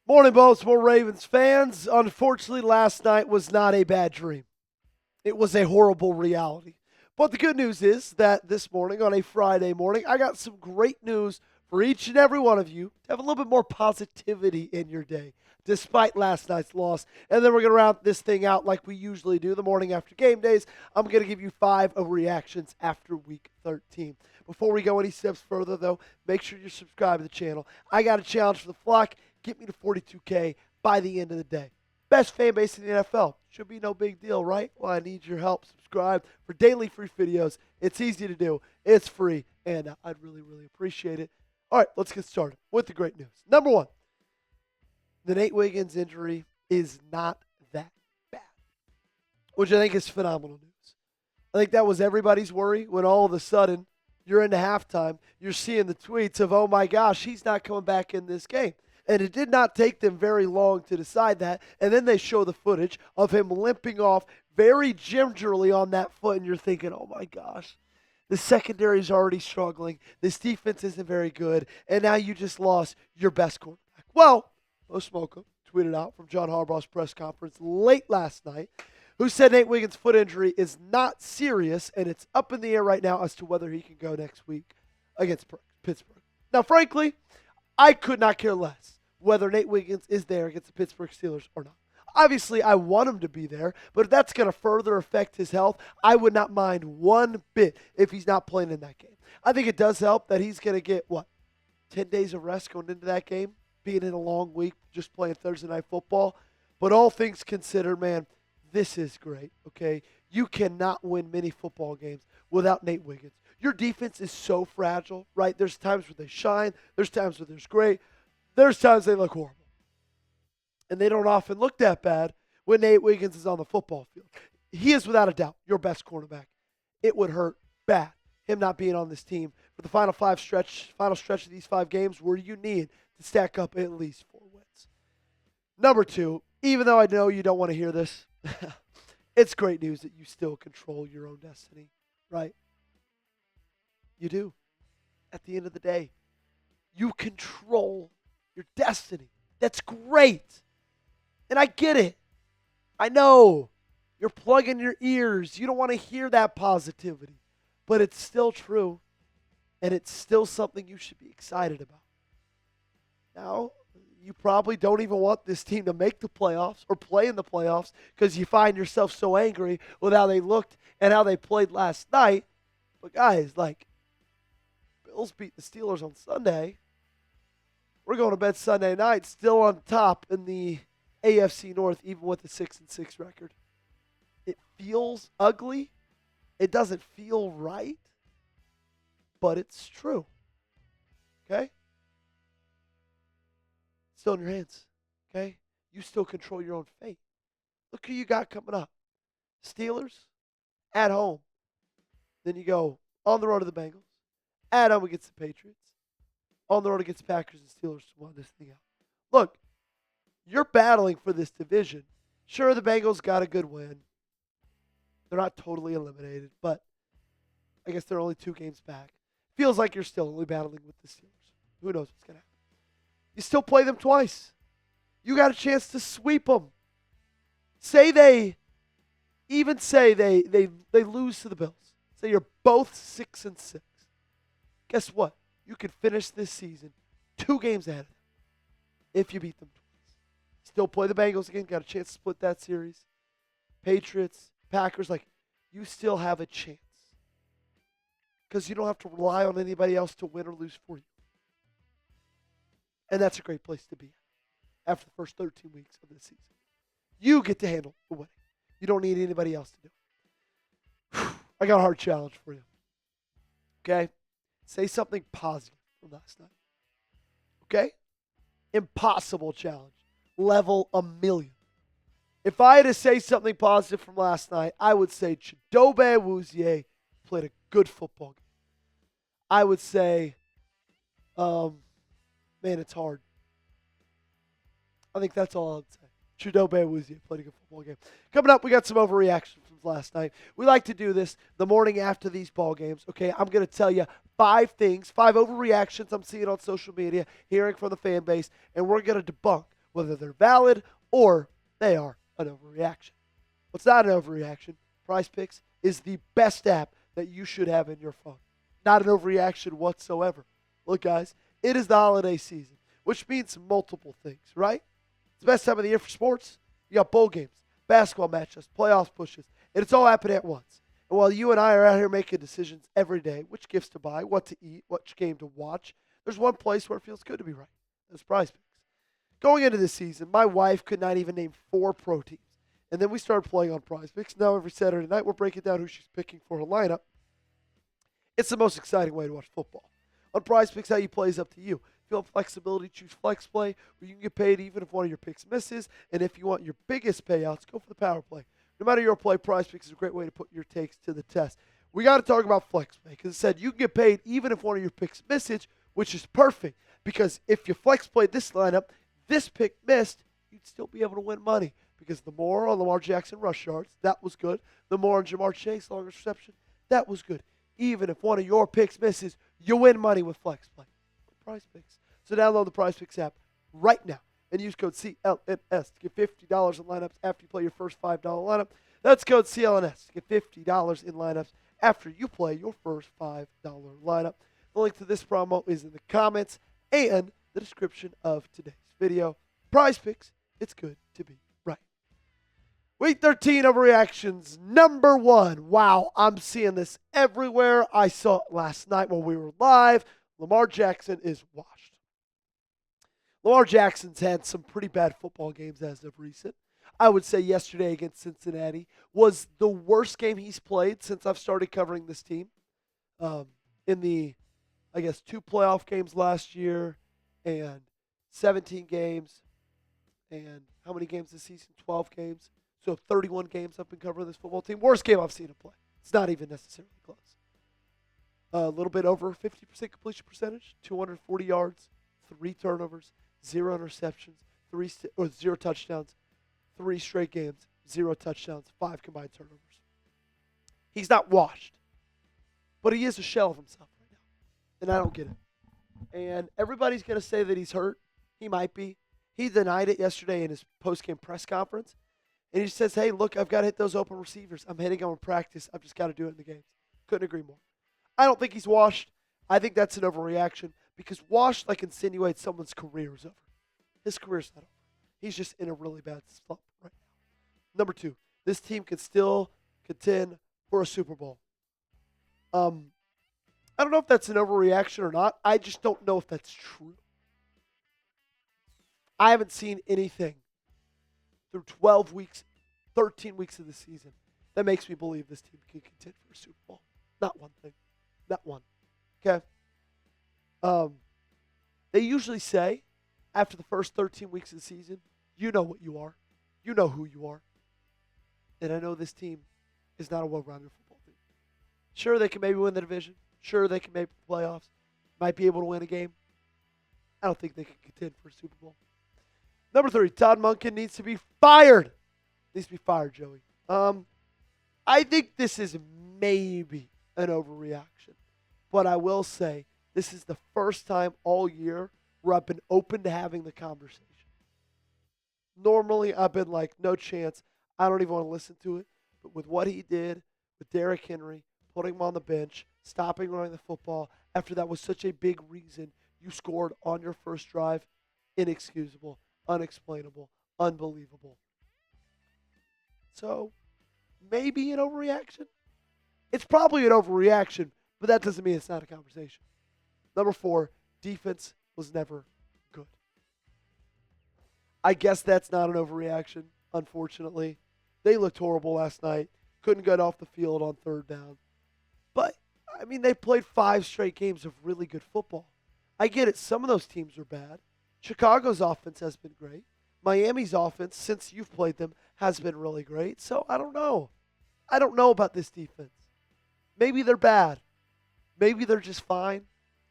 Morning, Baltimore Ravens fans. Unfortunately, last night was not a bad dream. It was a horrible reality. But the good news is that this morning, on a Friday morning, I got some great news for each and every one of you to have a little bit more positivity in your day, despite last night's loss. And then we're going to round this thing out like we usually do the morning after game days. I'm going to give you 5 overreactions after week 13. Before we go any steps further, though, make sure you're subscribed to the channel. I got a challenge for the flock. Get me to 42K by the end of the day. Best fan base in the NFL. Should be no big deal, right? Well, I need your help. Subscribe for daily free videos. It's easy to do. It's free, and I'd really, really appreciate it. All right, let's get started with the great news. Number 1, the Nate Wiggins injury is not that bad, which I think is phenomenal news. I think that was everybody's worry when all of a sudden you're into halftime, you're seeing the tweets of, oh my gosh, he's not coming back in this game. And it did not take them very long to decide that. And then they show the footage of him limping off very gingerly on that foot. And you're thinking, oh my gosh, the secondary is already struggling. This defense isn't very good. And now you just lost your best quarterback. Well, Mo Smoka tweeted out from John Harbaugh's press conference late last night, who said Nate Wiggins' foot injury is not serious. And it's up in the air right now as to whether he can go next week against Pittsburgh. Now, frankly, I could not care less whether Nate Wiggins is there against the Pittsburgh Steelers or not. Obviously, I want him to be there, but if that's going to further affect his health, I would not mind one bit if he's not playing in that game. I think it does help that he's going to get, 10 days of rest going into that game, being in a long week, just playing Thursday Night Football. But all things considered, man, this is great, okay? You cannot win many football games without Nate Wiggins. Your defense is so fragile, right? There's times where they shine. There's times where there's great. There's times they look horrible. And they don't often look that bad when Nate Wiggins is on the football field. He is, without a doubt, your best cornerback. It would hurt bad, him not being on this team for the final stretch of these 5 games where you need to stack up at least 4 wins. Number 2, even though I know you don't want to hear this, it's great news that you still control your own destiny, right? You do. At the end of the day, you control your destiny. That's great. And I get it. I know. You're plugging your ears. You don't want to hear that positivity. But it's still true. And it's still something you should be excited about. Now, you probably don't even want this team to make the playoffs or play in the playoffs because you find yourself so angry with how they looked and how they played last night. But guys, Bills beat the Steelers on Sunday. We're going to bed Sunday night, still on top in the AFC North, even with a 6-6 record. It feels ugly. It doesn't feel right, but it's true. Okay? It's still in your hands. Okay? You still control your own fate. Look who you got coming up. Steelers at home. Then you go on the road to the Bengals. At home against the Patriots. On the road against Packers and Steelers to win this thing out. Look, you're battling for this division. Sure, the Bengals got a good win. They're not totally eliminated, but I guess they're only 2 games back. Feels like you're still only battling with the Steelers. Who knows what's going to happen? You still play them twice. You got a chance to sweep them. Say they lose to the Bills. Say you're both 6-6. Guess what? You could finish this season 2 games ahead of them if you beat them twice. Still play the Bengals again. Got a chance to split that series. Patriots, Packers, you still have a chance. Because you don't have to rely on anybody else to win or lose for you. And that's a great place to be after the first 13 weeks of the season. You get to handle the winning. You don't need anybody else to do it. I got a hard challenge for you. Okay? Say something positive from last night. Okay? Impossible challenge. Level 1,000,000. If I had to say something positive from last night, I would say Chidobe Awuzie played a good football game. I would say, man, it's hard. I think that's all I would say. Chidobe Awuzie played a good football game. Coming up, we got some overreactions from last night. We like to do this the morning after these ball games. Okay, I'm going to tell you 5 things, 5 overreactions I'm seeing on social media, hearing from the fan base, and we're going to debunk whether they're valid or they are an overreaction. What's not an overreaction? Prize Picks is the best app that you should have in your phone. Not an overreaction whatsoever. Look, guys, it is the holiday season, which means multiple things, right? It's the best time of the year for sports. You got bowl games, basketball matchups, playoff pushes, and it's all happening at once. And while you and I are out here making decisions every day, which gifts to buy, what to eat, which game to watch, there's one place where it feels good to be right. That's Prize Picks. Going into this season, my wife could not even name 4 pro teams. And then we started playing on Prize Picks. Now every Saturday night, we're breaking down who she's picking for her lineup. It's the most exciting way to watch football. On Prize Picks, how you play is up to you. If you want flexibility, choose Flex Play, where you can get paid even if one of your picks misses. And if you want your biggest payouts, go for the Power Play. No matter your play, Prize Picks is a great way to put your takes to the test. We got to talk about Flex Play because it said you can get paid even if one of your picks misses, which is perfect because if you Flex Play this lineup, this pick missed, you'd still be able to win money because the more on Lamar Jackson rush yards, that was good. The more on Jamar Chase longest reception, that was good. Even if one of your picks misses, you win money with Flex Play. Prize Picks. So download the Prize Picks app right now and use code CLNS to get $50 in lineups after you play your first $5 lineup. That's code CLNS to get $50 in lineups after you play your first $5 lineup. The link to this promo is in the comments and the description of today's video. Prize Picks, it's good to be right. Week 13 overreactions. Number 1. Wow, I'm seeing this everywhere. I saw it last night when we were live. Lamar Jackson is washed. Lamar Jackson's had some pretty bad football games as of recent. I would say yesterday against Cincinnati was the worst game he's played since I've started covering this team. In the, 2 playoff games last year and 17 games. And how many games this season? 12 games. So 31 games I've been covering this football team. Worst game I've seen him play. It's not even necessarily close. A little bit over 50% completion percentage, 240 yards, 3 turnovers, 0 interceptions, 0 touchdowns, 3 straight games, 0 touchdowns, 5 combined turnovers. He's not washed, but he is a shell of himself right now, and I don't get it. And everybody's going to say that he's hurt. He might be. He denied it yesterday in his post-game press conference, and he says, hey, look, I've got to hit those open receivers. I'm hitting them in practice. I've just got to do it in the games. Couldn't agree more. I don't think he's washed. I think that's an overreaction because washed insinuates someone's career is over. His career's not over. He's just in a really bad slump right now. Number 2, this team can still contend for a Super Bowl. I don't know if that's an overreaction or not. I just don't know if that's true. I haven't seen anything through 12 weeks, 13 weeks of the season that makes me believe this team can contend for a Super Bowl. Not one thing. Not one. Okay? They usually say after the first 13 weeks of the season, you know what you are. You know who you are. And I know this team is not a well-rounded football team. Sure, they can maybe win the division. Sure, they can make the playoffs. Might be able to win a game. I don't think they can contend for a Super Bowl. Number 3, Todd Monken needs to be fired. Needs to be fired, Joey. I think this is maybe an overreaction. But I will say, this is the first time all year where I've been open to having the conversation. Normally, I've been like, no chance. I don't even want to listen to it. But with what he did with Derrick Henry, putting him on the bench, stopping running the football, after that was such a big reason you scored on your first drive, inexcusable, unexplainable, unbelievable. So, maybe an overreaction? It's probably an overreaction, but that doesn't mean it's not a conversation. Number 4, defense was never good. I guess that's not an overreaction, unfortunately. They looked horrible last night. Couldn't get off the field on 3rd down. But, they played 5 straight games of really good football. I get it. Some of those teams are bad. Chicago's offense has been great. Miami's offense, since you've played them, has been really great. So, I don't know. I don't know about this defense. Maybe they're bad. Maybe they're just fine.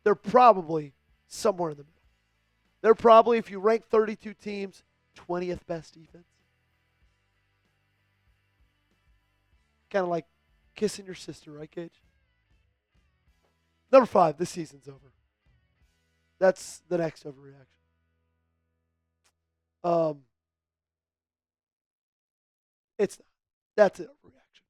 They're probably somewhere in the middle. They're probably, if you rank 32 teams, 20th best defense. Kind of like kissing your sister, right, Gage? Number 5, this season's over. That's the next overreaction. Um, it's not. That's an overreaction.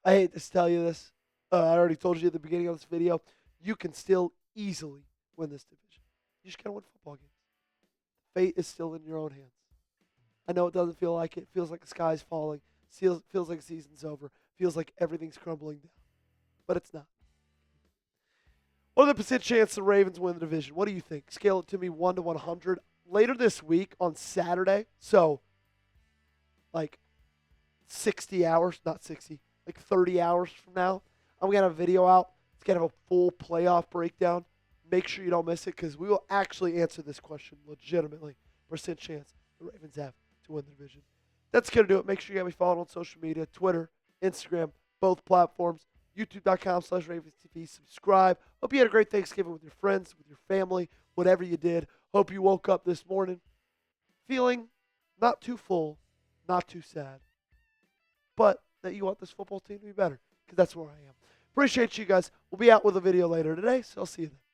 I hate to tell you this. I already told you at the beginning of this video. You can still easily win this division. You just gotta win football games. Fate is still in your own hands. I know it doesn't feel like it. It feels like the sky's falling. Feels like the season's over. Feels like everything's crumbling down. But it's not. What are the percent chance the Ravens win the division? What do you think? Scale it to me 1 to 100. Later this week on Saturday, so like 60 hours, not 60, like 30 hours from now, I'm going to have a video out. It's going to have a full playoff breakdown. Make sure you don't miss it because we will actually answer this question legitimately. Percent chance the Ravens have to win the division. That's going to do it. Make sure you have me followed on social media, Twitter, Instagram, both platforms, youtube.com/RavensTV. Subscribe. Hope you had a great Thanksgiving with your friends, with your family, whatever you did. Hope you woke up this morning feeling not too full, not too sad, but that you want this football team to be better because that's where I am. Appreciate you guys. We'll be out with a video later today, so I'll see you then.